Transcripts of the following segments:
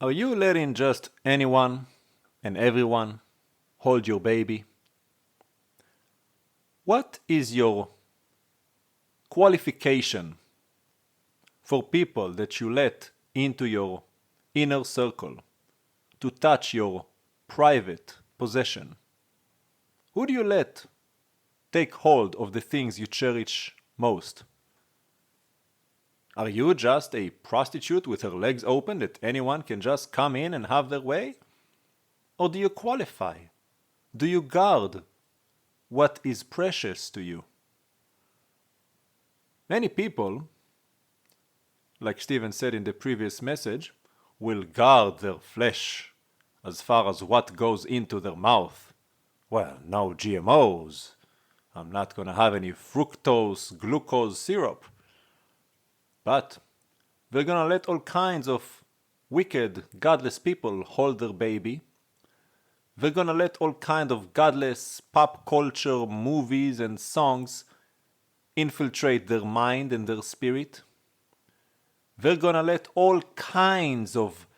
Are you letting just anyone and everyone hold your baby? What is your qualification for people that you let into your inner circle to touch your private possession? Who do you let take hold of the things you cherish most? Are you just a prostitute with her legs open that anyone can just come in and have their way? Or do you qualify? Do you guard what is precious to you? Many people, like Stephen said in the previous message, will guard their flesh as far as what goes into their mouth. Well, no GMOs. I'm not going to have any fructose, glucose syrup. But they're going to let all kinds of wicked, godless people hold their baby. They're going to let all kinds of godless pop culture movies and songs infiltrate their mind and their spirit. They're going to let all kinds of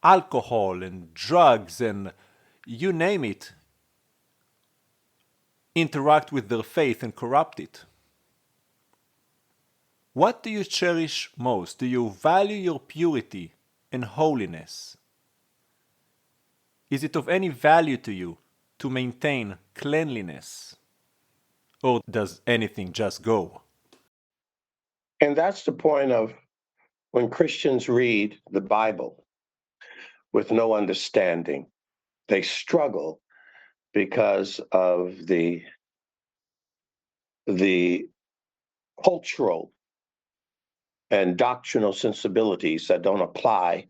alcohol and drugs and you name it interact with their faith and corrupt it. What do you cherish most? Do you value your purity and holiness? Is it of any value to you to maintain cleanliness? Or does anything just go? And that's the point of when Christians read the Bible with no understanding, they struggle because of the cultural and doctrinal sensibilities that don't apply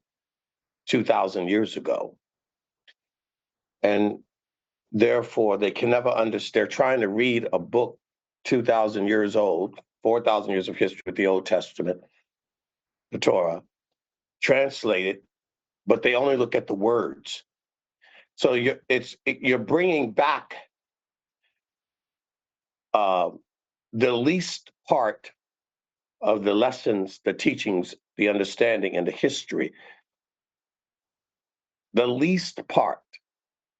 2,000 years ago. And therefore, they can never understand. They're trying to read a book 2,000 years old, 4,000 years of history with the Old Testament, the Torah, translate it, but they only look at the words. So you're bringing back the least part of the lessons, the teachings, the understanding, and the history. The least part,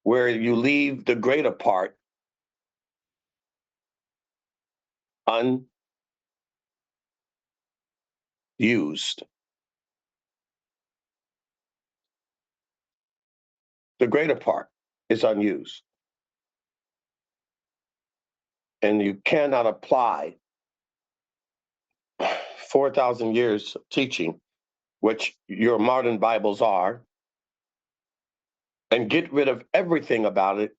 where you leave the greater part unused. The greater part is unused. And you cannot apply 4,000 years of teaching, which your modern Bibles are, and get rid of everything about it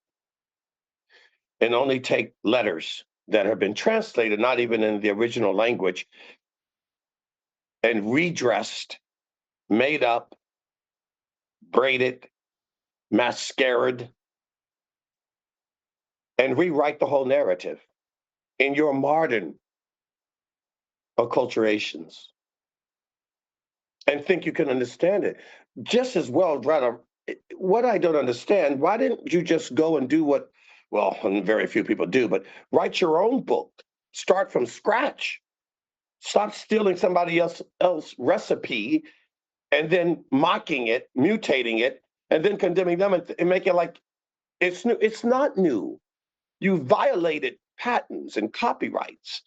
and only take letters that have been translated, not even in the original language, and redressed, made up, braided, mascaraed, and rewrite the whole narrative in your modern acculturations and think you can understand it. Just as well, rather, what I don't understand, why didn't you just go and do what, well, and very few people do, but write your own book, start from scratch. Stop stealing somebody else's recipe and then mocking it, mutating it, and then condemning them and make it like it's new. It's not new. You violated patents and copyrights.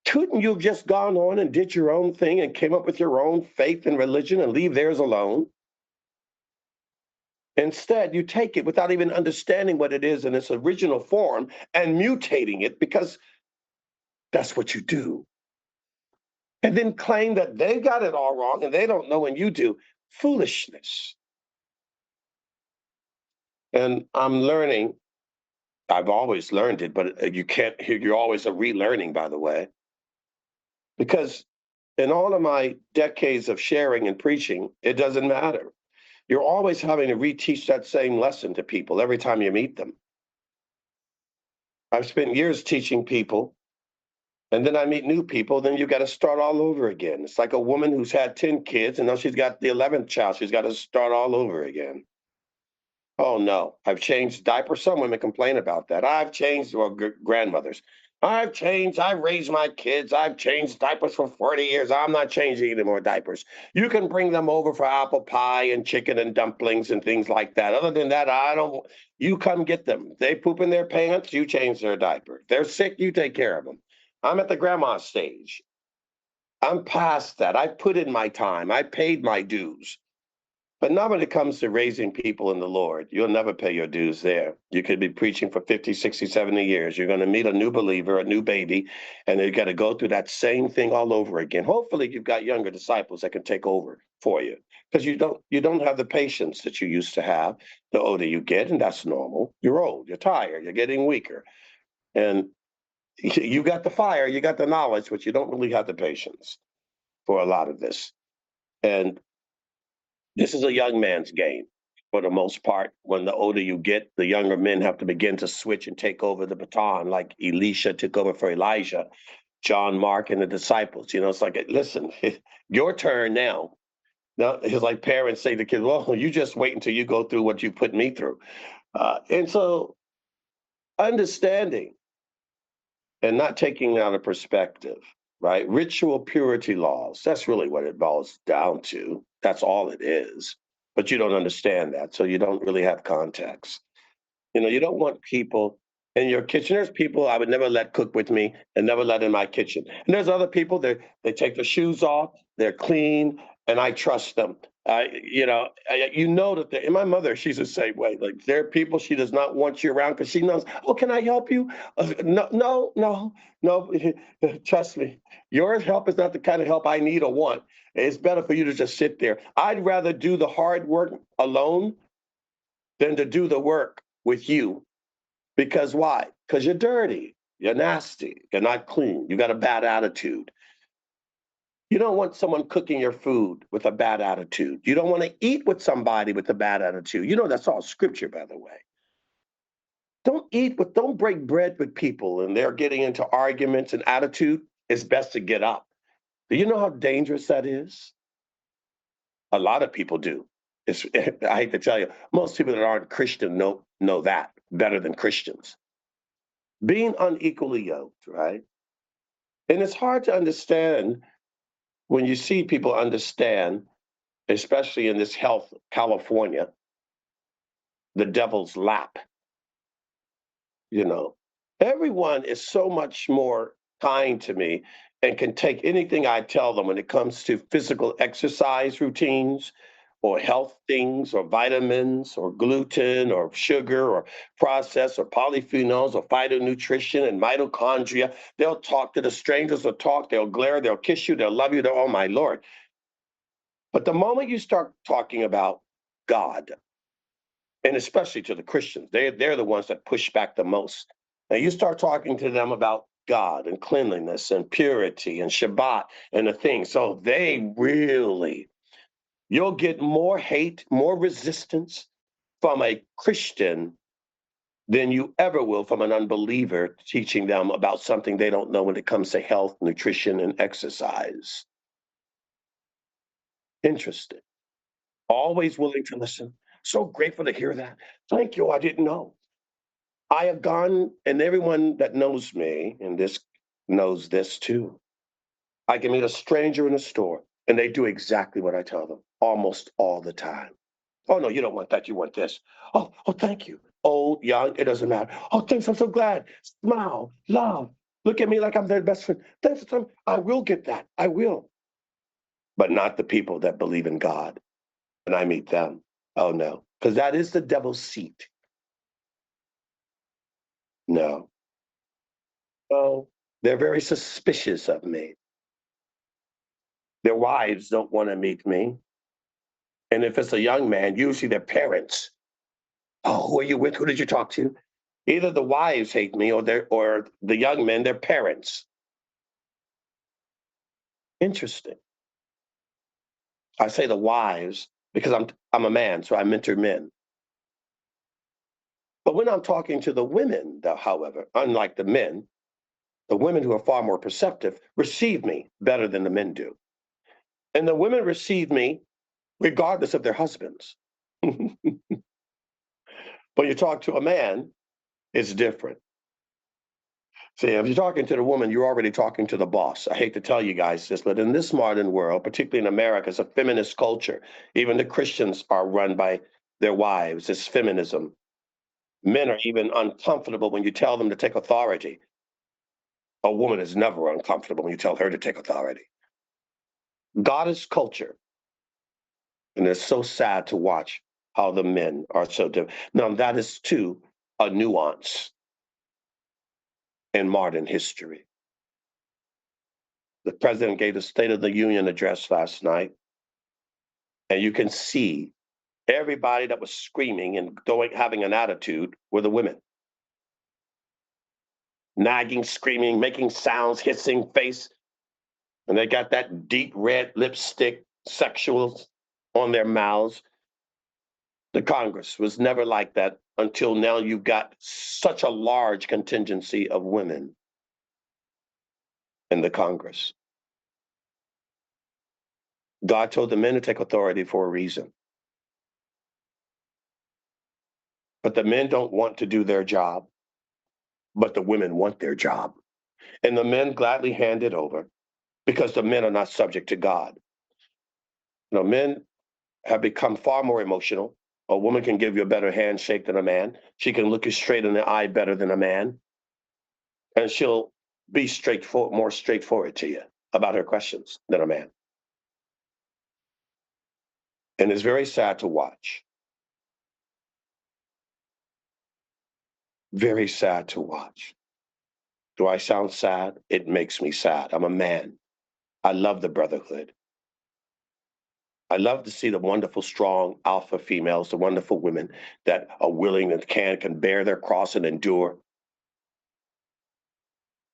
Couldn't you have just gone on and did your own thing and came up with your own faith and religion and leave theirs alone? Instead, you take it without even understanding what it is in its original form and mutating it because that's what you do. And then claim that they got it all wrong and they don't know when you do. Foolishness. And I'm learning, I've always learned it, but you can't, you're always a relearning, by the way. Because in all of my decades of sharing and preaching, it doesn't matter. You're always having to reteach that same lesson to people every time you meet them. I've spent years teaching people, and then I meet new people, then you got to start all over again. It's like a woman who's had 10 kids, and now she's got the 11th child. She's got to start all over again. Oh, no, I've changed diapers. Some women complain about that. I've changed, well, grandmothers. I've changed. I've raised my kids. I've changed diapers for 40 years. I'm not changing any more diapers. You can bring them over for apple pie and chicken and dumplings and things like that. Other than that, I don't. You come get them. They poop in their pants. You change their diaper. They're sick. You take care of them. I'm at the grandma stage. I'm past that. I put in my time. I paid my dues. But not when it comes to raising people in the Lord. You'll never pay your dues there. You could be preaching for 50, 60, 70 years. You're going to meet a new believer, a new baby, and you got to go through that same thing all over again. Hopefully you've got younger disciples that can take over for you because you don't have the patience that you used to have the older you get, and that's normal. You're old, you're tired, you're getting weaker. And you got the fire, you got the knowledge, but you don't really have the patience for a lot of this. And this is a young man's game for the most part. When the older you get, the younger men have to begin to switch and take over the baton, like Elisha took over for Elijah, John Mark, and the disciples. It's like, listen, your turn now. Now, it's like parents say to kids, well, you just wait until you go through what you put me through. And so understanding and not taking out a perspective, right? Ritual purity laws. That's really what it boils down to. That's all it is. But you don't understand that. So you don't really have context. You don't want people in your kitchen. There's people I would never let cook with me and never let in my kitchen. And there's other people that they take their shoes off, they're clean, and I trust them. That and my mother, she's the same way. Like there are people she does not want you around because she knows. Oh, can I help you? No, no, no, no. Trust me, your help is not the kind of help I need or want. It's better for you to just sit there. I'd rather do the hard work alone than to do the work with you. Because why? Because you're dirty, you're nasty, you're not clean, you got a bad attitude. You don't want someone cooking your food with a bad attitude. You don't want to eat with somebody with a bad attitude. That's all scripture, by the way. Don't break bread with people and they're getting into arguments and attitude. It's best to get up. Do you know how dangerous that is? A lot of people do. I hate to tell you, most people that aren't Christian know that better than Christians. Being unequally yoked, right? And it's hard to understand when you see people understand, especially in this health California, the devil's lap. You know, everyone is so much more kind to me and can take anything I tell them when it comes to physical exercise routines or health things or vitamins or gluten or sugar or processed or polyphenols or phytonutrition and mitochondria. They'll talk to the strangers, will talk, they'll glare, they'll kiss you, they'll love you, oh my Lord. But the moment you start talking about God, and especially to the Christians, they're the ones that push back the most. Now you start talking to them about God and cleanliness and purity and Shabbat and the things. So you'll get more hate, more resistance from a Christian than you ever will from an unbeliever teaching them about something they don't know when it comes to health, nutrition, and exercise. Interesting. Always willing to listen. So grateful to hear that. Thank you. I didn't know. I have gone, and everyone that knows me, and this knows this too. I can meet a stranger in a store, and they do exactly what I tell them almost all the time. Oh no, you don't want that. You want this. Oh, thank you. Old, young, it doesn't matter. Oh, thanks. I'm so glad. Smile, love. Look at me like I'm their best friend. Thanks for something. I will get that. I will. But not the people that believe in God. When I meet them, oh no, because that is the devil's seat. No, no, they're very suspicious of me. Their wives don't want to meet me. And if it's a young man, usually their parents. Oh, who are you with? Who did you talk to? Either the wives hate me or the young men, their parents. Interesting. I say the wives because I'm a man, so I mentor men. But when I'm talking to the women, though, however, unlike the men, the women who are far more perceptive receive me better than the men do. And the women receive me regardless of their husbands. When you talk to a man, it's different. See, if you're talking to the woman, you're already talking to the boss. I hate to tell you guys this, but in this modern world, particularly in America, it's a feminist culture. Even the Christians are run by their wives. It's feminism. Men are even uncomfortable when you tell them to take authority. A woman is never uncomfortable when you tell her to take authority. God is culture. And it's so sad to watch how the men are so different. Now, that is too a nuance in modern history. The president gave the State of the Union address last night, and you can see everybody that was screaming and having an attitude were the women. Nagging, screaming, making sounds, hissing face. And they got that deep red lipstick, sexuals on their mouths. The Congress was never like that until now. You've got such a large contingency of women in the Congress. God told the men to take authority for a reason. But the men don't want to do their job, but the women want their job. And the men gladly hand it over because the men are not subject to God. Men have become far more emotional. A woman can give you a better handshake than a man. She can look you straight in the eye better than a man. And she'll be more straightforward to you about her questions than a man. And it's very sad to watch. Very sad to watch. Do I sound sad? It makes me sad. I'm a man. I love the brotherhood. I love to see the wonderful, strong alpha females, the wonderful women that are willing and can bear their cross and endure.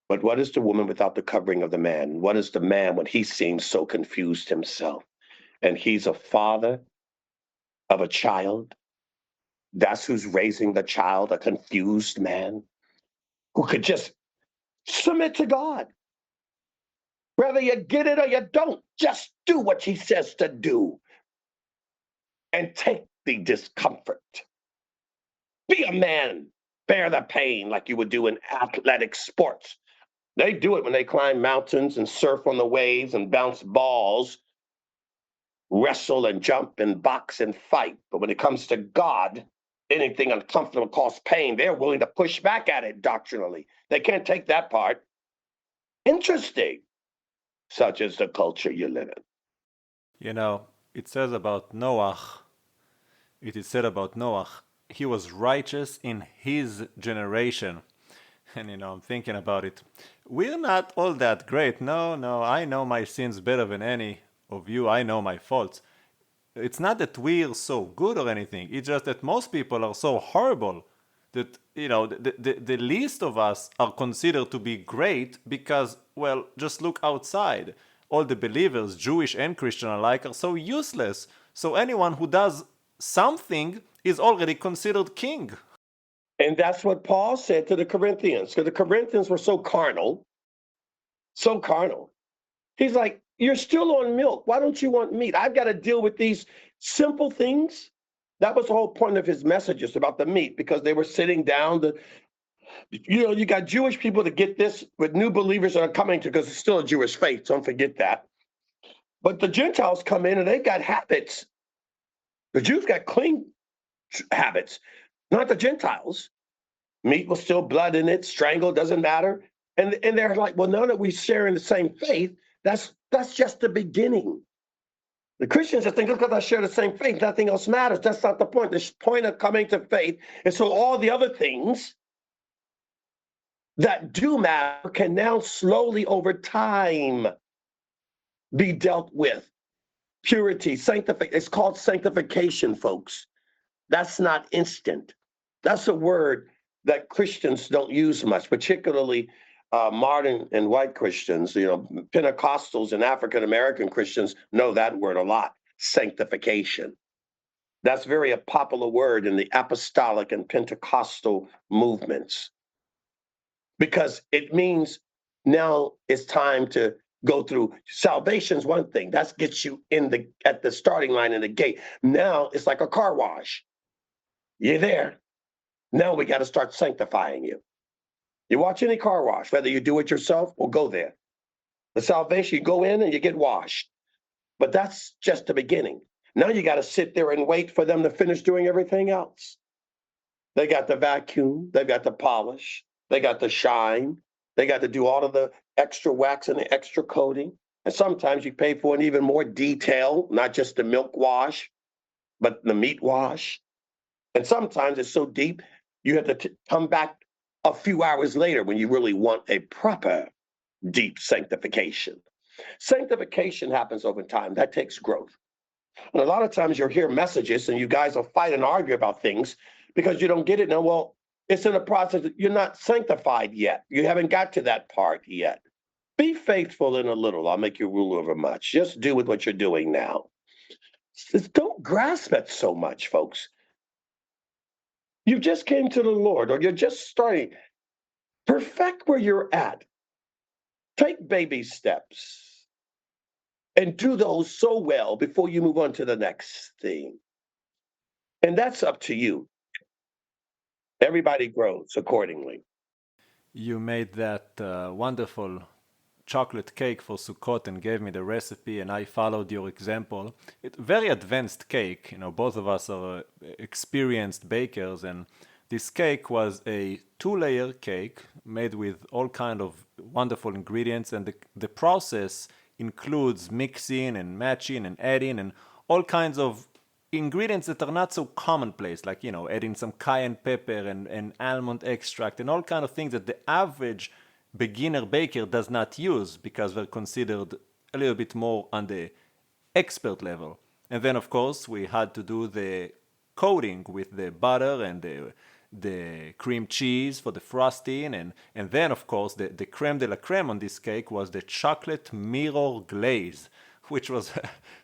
But what is the woman without the covering of the man? What is the man when he seems so confused himself? And he's a father of a child. That's who's raising the child, a confused man who could just submit to God. Whether you get it or you don't, just do what he says to do and take the discomfort. Be a man, bear the pain like you would do in athletic sports. They do it when they climb mountains and surf on the waves and bounce balls, wrestle and jump and box and fight. But when it comes to God, anything uncomfortable causes pain. They're willing to push back at it doctrinally. They can't take that part. Interesting. Such is the culture you live in. It says about Noah, it is said about Noah, he was righteous in his generation. And I'm thinking about it. We're not all that great. No, I know my sins better than any of you. I know my faults. It's not that we're so good or anything. It's just that most people are so horrible that, the least of us are considered to be great because, well, just look outside. All the believers, Jewish and Christian alike, are so useless. So anyone who does something is already considered king. And that's what Paul said to the Corinthians, because the Corinthians were so carnal, so carnal. He's like, you're still on milk. Why don't you want meat? I've got to deal with these simple things. That was the whole point of his messages about the meat, because they were sitting down. You got Jewish people to get this with new believers that are coming to, because it's still a Jewish faith. Don't forget that. But the Gentiles come in and they've got habits. The Jews got clean habits, not the Gentiles. Meat was still blood in it, strangled, doesn't matter. And they're like, well, now that we share in the same faith, that's just the beginning. The Christians just think, because I share the same faith, nothing else matters. That's not the point. The point of coming to faith is so all the other things that do matter can now slowly over time be dealt with. Purity, sanctification. It's called sanctification, folks. That's not instant. That's a word that Christians don't use much, particularly modern and white Christians. Pentecostals and African-American Christians know that word a lot, sanctification. That's very a popular word in the apostolic and Pentecostal movements, because it means now it's time to go through. Salvation's one thing. That gets you at the starting line in the gate. Now it's like a car wash. You're there. Now we got to start sanctifying you. You watch any car wash, whether you do it yourself or go there. The salvation, you go in and you get washed. But that's just the beginning. Now you got to sit there and wait for them to finish doing everything else. They got the vacuum, they got the polish, they got the shine, they got to do all of the extra wax and the extra coating. And sometimes you pay for an even more detail, not just the milk wash, but the meat wash. And sometimes it's so deep, you have to come back a few hours later when you really want a proper deep sanctification. Sanctification happens over time. That takes growth. And a lot of times you'll hear messages and you guys will fight and argue about things because you don't get it. Now, well, it's in a process. You're not sanctified yet. You haven't got to that part yet. Be faithful in a little. I'll make you rule over much. Just do with what you're doing now. Don't grasp it so much, folks. You just came to the Lord or you're just starting. Perfect where you're at. Take baby steps and do those so well before you move on to the next thing. And that's up to you. Everybody grows accordingly. You made that wonderful chocolate cake for Sukkot and gave me the recipe, and I followed your example. It's very advanced cake. You know, both of us are experienced bakers, and this cake was a two-layer cake made with all kind of wonderful ingredients, and the process includes mixing and matching and adding and all kinds of ingredients that are not so commonplace, like, you know, adding some cayenne pepper and almond extract and all kind of things that the average beginner baker does not use because they're considered a little bit more on the expert level. And then, of course, we had to do the coating with the butter and the cream cheese for the frosting. And then, of course, the creme de la creme on this cake was the chocolate mirror glaze, which was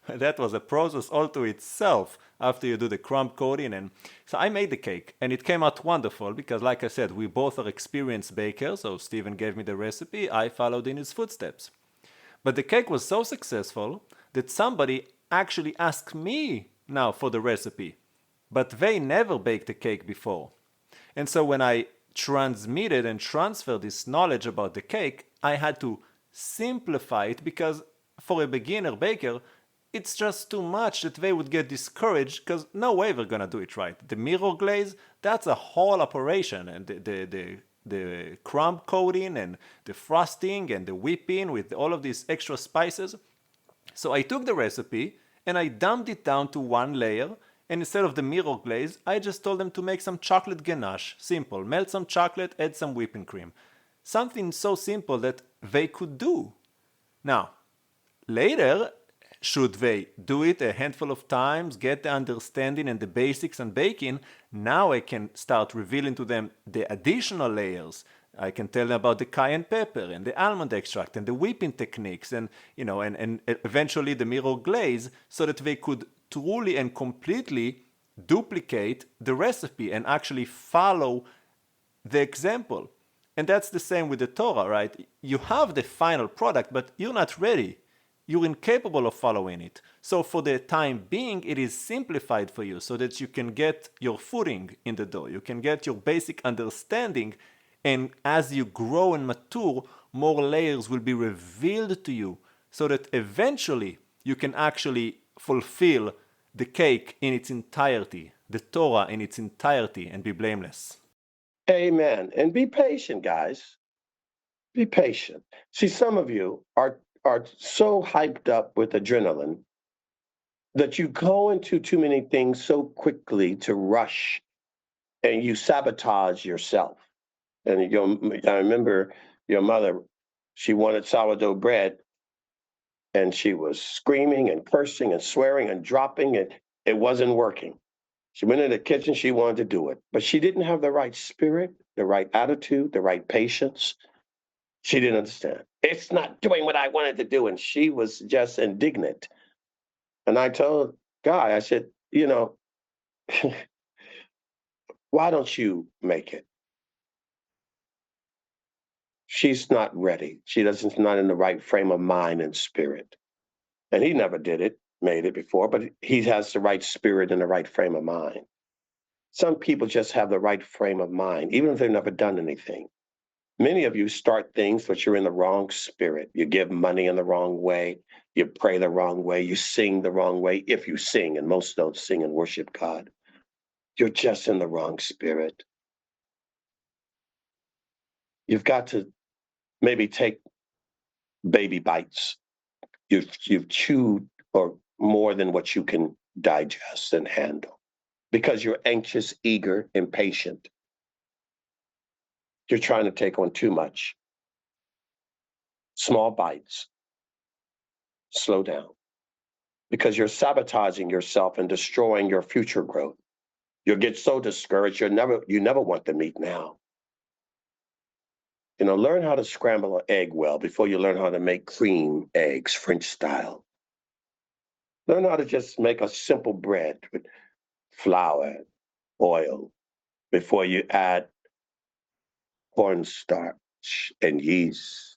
that was a process all to itself after you do the crumb coating. And so I made the cake and it came out wonderful because, like I said, we both are experienced bakers. So Stephen gave me the recipe, I followed in his footsteps. But the cake was so successful that somebody actually asked me now for the recipe, but they never baked a cake before. And so when I transmitted and transferred this knowledge about the cake, I had to simplify it because for a beginner baker, it's just too much that they would get discouraged because no way they're gonna do it right. The mirror glaze, that's a whole operation, and the crumb coating and the frosting and the whipping with all of these extra spices. So I took the recipe and I dumbed it down to one layer, and instead of the mirror glaze, I just told them to make some chocolate ganache. Simple. Melt some chocolate, add some whipping cream. Something so simple that they could do. Now, later, should they do it a handful of times, get the understanding and the basics on baking, now I can start revealing to them the additional layers. I can tell them about the cayenne pepper and the almond extract and the whipping techniques and, you know, and eventually the mirror glaze so that they could truly and completely duplicate the recipe and actually follow the example. And that's the same with the Torah, right? You have the final product, but you're not ready. You're incapable of following it. So for the time being, it is simplified for you so that you can get your footing in the door. You can get your basic understanding. And as you grow and mature, more layers will be revealed to you so that eventually you can actually fulfill the cake in its entirety, the Torah in its entirety, and be blameless. Amen. And be patient, guys. Be patient. See, some of you are so hyped up with adrenaline that you go into too many things so quickly to rush and you sabotage yourself. And I remember your mother, she wanted sourdough bread and she was screaming and cursing and swearing and dropping and it wasn't working. She went in the kitchen, she wanted to do it, but she didn't have the right spirit, the right attitude, the right patience. She didn't understand. It's not doing what I wanted to do. And she was just indignant. And I told Guy, I said, you know, why don't you make it? She's not ready. She's not in the right frame of mind and spirit. And he never made it before, but he has the right spirit and the right frame of mind. Some people just have the right frame of mind, even if they've never done anything. Many of you start things, but you're in the wrong spirit. You give money in the wrong way. You pray the wrong way. You sing the wrong way. If you sing, and most don't sing and worship God, you're just in the wrong spirit. You've got to maybe take baby bites. You've chewed or more than what you can digest and handle because you're anxious, eager, impatient. You're trying to take on too much. Small bites. Slow down because you're sabotaging yourself and destroying your future growth. You'll get so discouraged. You never want the meat now. Learn how to scramble an egg well before you learn how to make cream eggs, French style. Learn how to just make a simple bread with flour, oil, before you add cornstarch and yeast,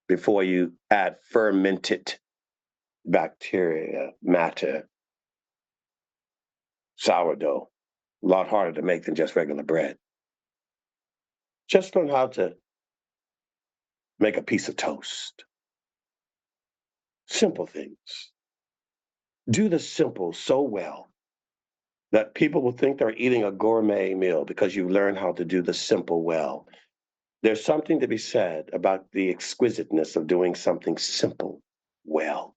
before you add fermented bacteria, matter, sourdough. A lot harder to make than just regular bread. Just learn how to make a piece of toast. Simple things. Do the simple so well that people will think they're eating a gourmet meal because you learn how to do the simple well. There's something to be said about the exquisiteness of doing something simple well.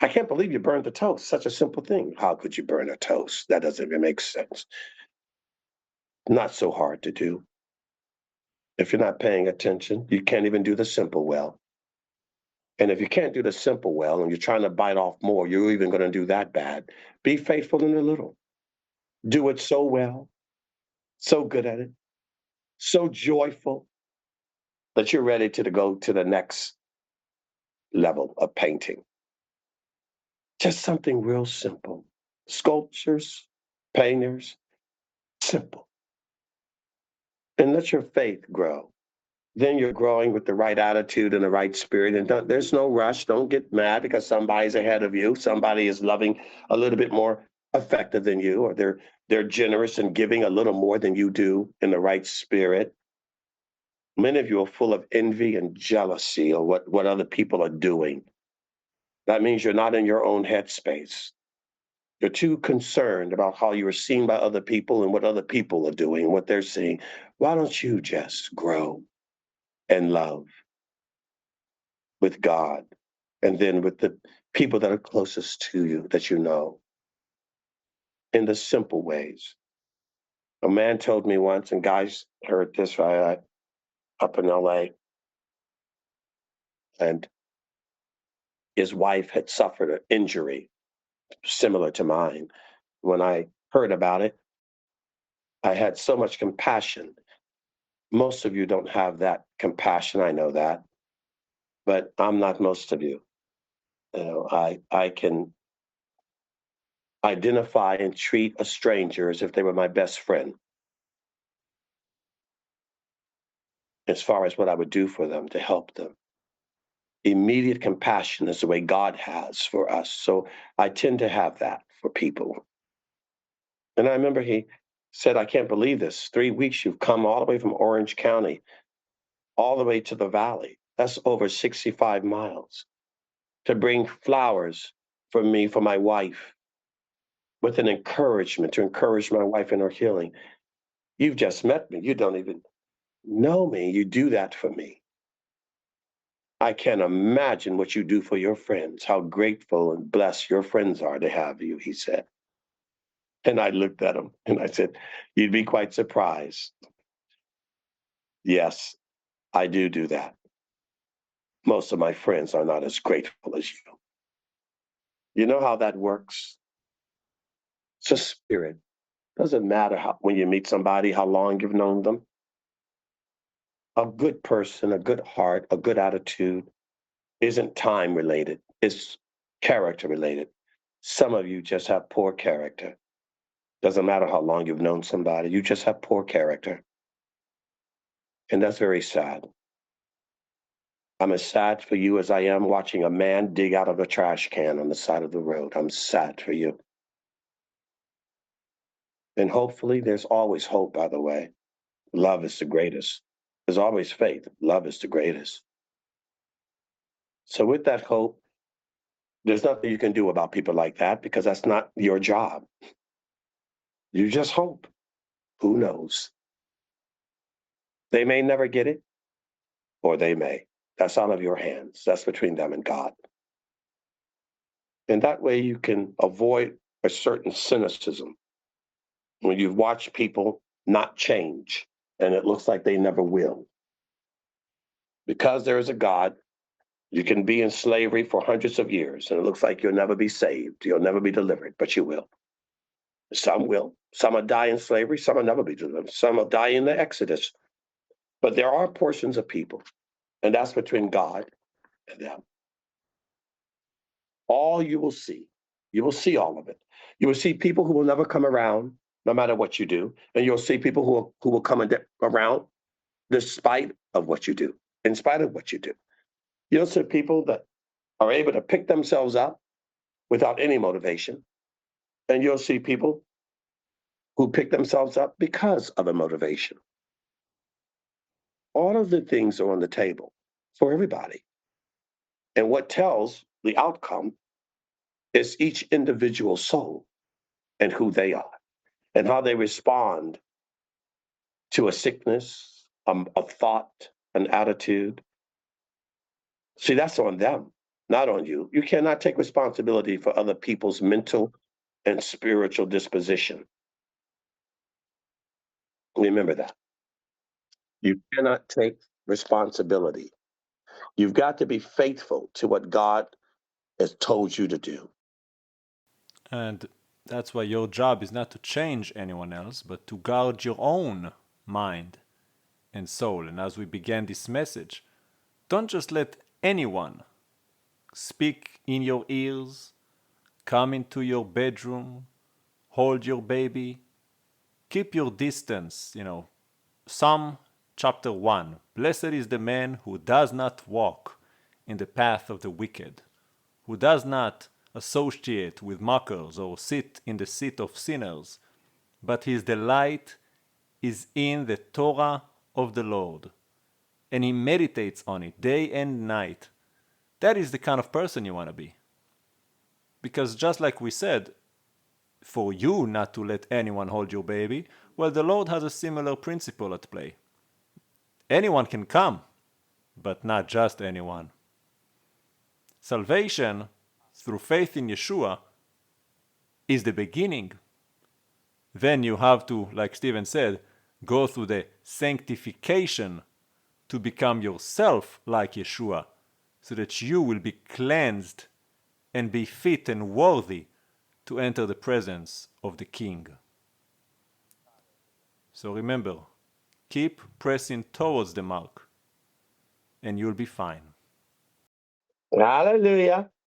I can't believe you burned the toast. Such a simple thing. How could you burn a toast? That doesn't even make sense. Not so hard to do. If you're not paying attention, you can't even do the simple well. And if you can't do the simple well and you're trying to bite off more, you're even going to do that bad. Be faithful in the little. Do it so well, so good at it, so joyful that you're ready to go to the next level of painting. Just something real simple. Sculptures, painters, simple. And let your faith grow. Then you're growing with the right attitude and the right spirit. And there's no rush. Don't get mad because somebody's ahead of you. Somebody is loving a little bit more effective than you, or they're generous and giving a little more than you do in the right spirit. Many of you are full of envy and jealousy of what other people are doing. That means you're not in your own headspace. You're too concerned about how you are seen by other people and what other people are doing, what they're seeing. Why don't you just grow and love with God and then with the people that are closest to you that you know in the simple ways? A man told me once, and guys heard this right up in LA, and his wife had suffered an injury similar to mine. When I heard about it, I had so much compassion. Most of you don't have that compassion, I know that, but I'm not most of you. I can identify and treat a stranger as if they were my best friend as far as what I would do for them to help them. Immediate compassion is the way God has for us. So I tend to have that for people. And I remember he said, I can't believe this. 3 weeks you've come all the way from Orange County, all the way to the valley. That's over 65 miles to bring flowers for me, for my wife, with an encouragement to encourage my wife in her healing. You've just met me. You don't even know me. You do that for me. I can't imagine what you do for your friends, how grateful and blessed your friends are to have you, he said. And I looked at him and I said, you'd be quite surprised. Yes, I do that. Most of my friends are not as grateful as you. You know how that works? It's a spirit. Doesn't matter when you meet somebody, how long you've known them. A good person, a good heart, a good attitude isn't time related. It's character related. Some of you just have poor character. Doesn't matter how long you've known somebody, you just have poor character. And that's very sad. I'm as sad for you as I am watching a man dig out of a trash can on the side of the road. I'm sad for you. And hopefully, there's always hope, by the way. Love is the greatest. There's always faith. Love is the greatest. So with that hope, there's nothing you can do about people like that because that's not your job. You just hope. Who knows? They may never get it, or they may. That's out of your hands. That's between them and God. And that way you can avoid a certain cynicism when you've watched people not change and it looks like they never will. Because there is a God, you can be in slavery for hundreds of years and it looks like you'll never be saved, you'll never be delivered, but you will. Some will. Some will die in slavery, some will never be delivered, some will die in the Exodus. But there are portions of people, and that's between God and them. All you will see all of it. You will see people who will never come around, no matter what you do, and you'll see people who will come around despite of what you do, in spite of what you do. You'll see people that are able to pick themselves up without any motivation, and you'll see people who pick themselves up because of a motivation. All of the things are on the table for everybody. And what tells the outcome is each individual soul and who they are and how they respond to a sickness, a thought, an attitude. See, that's on them, not on you. You cannot take responsibility for other people's mental and spiritual disposition. Remember that. You cannot take responsibility. You've got to be faithful to what God has told you to do. And that's why your job is not to change anyone else, but to guard your own mind and soul. And as we began this message, don't just let anyone speak in your ears, come into your bedroom, hold your baby. Keep your distance, Psalm chapter 1. Blessed is the man who does not walk in the path of the wicked, who does not associate with mockers or sit in the seat of sinners, but his delight is in the Torah of the Lord, and he meditates on it day and night. That is the kind of person you want to be. Because just like we said, for you not to let anyone hold your baby, well, the Lord has a similar principle at play. Anyone can come, but not just anyone. Salvation, through faith in Yeshua, is the beginning. Then you have to, like Stephen said, go through the sanctification to become yourself like Yeshua, so that you will be cleansed and be fit and worthy to enter the presence of the King. So remember, keep pressing towards the mark, and you'll be fine. Hallelujah.